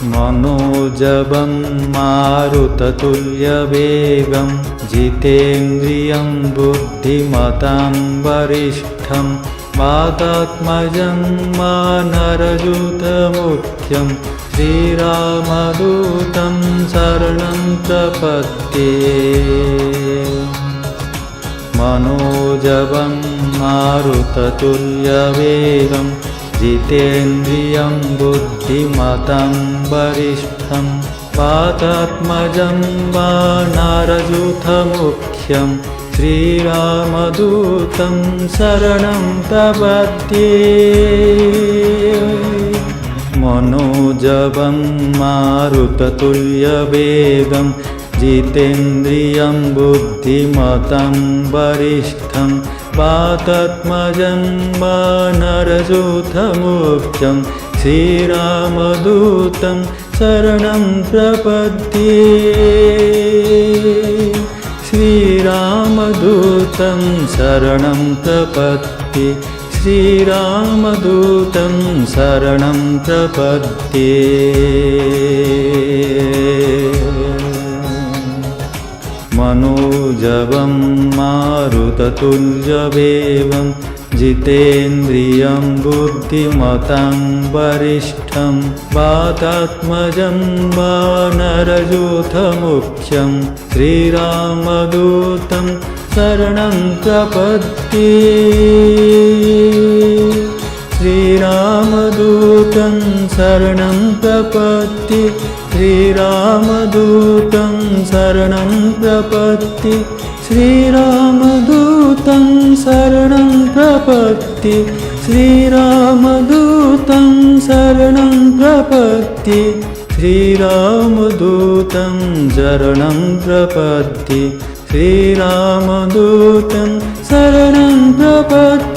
मनोजवं मारुततुल्यवेगं जितेन्द्रियं बुद्धिमतां वरिष्ठं वातात्मजं वानरयूथमुख्यं श्रीरामदूतं शरणं प्रपद्ये। मनोजवं मारुततुल्यवेगं जितेन्द्रियं बुद्धिमतां वरिष्ठं वातात्मजं वानरयूथमुख्यं श्रीरामदूतं शरणं प्रपद्ये। मनोजवं मारुततुल्यवेगं जितेन्द्रियं बुद्धिमतां वरिष्ठं वातात्मजं वानरयूथमुख्यं श्रीरामदूतं शरणं प्रपद्ये। श्रीरामदूतं शरणं प्रपद्ये। श्रीरामदूतं शरणं प्रपद्ये। मनोजवं मारुततुल्यवेगं जितेन्द्रियं बुद्धिमतां वरिष्ठं वातात्मजं वानरयूथमुख्यं श्रीरामदूतं शरणं प्रपद्ये। श्रीरामदूतं शरणं प्रपद्ये। श्रीरामदूतं शरणं प्रपद्ये। श्रीरामदूतं शरणं प्रपद्ये। श्रीरामदूतं शरणं प्रपद्ये। श्रीरामदूतं शरणं प्रपद्ये। श्रीरामदूतं शरणं प्रपद्ये।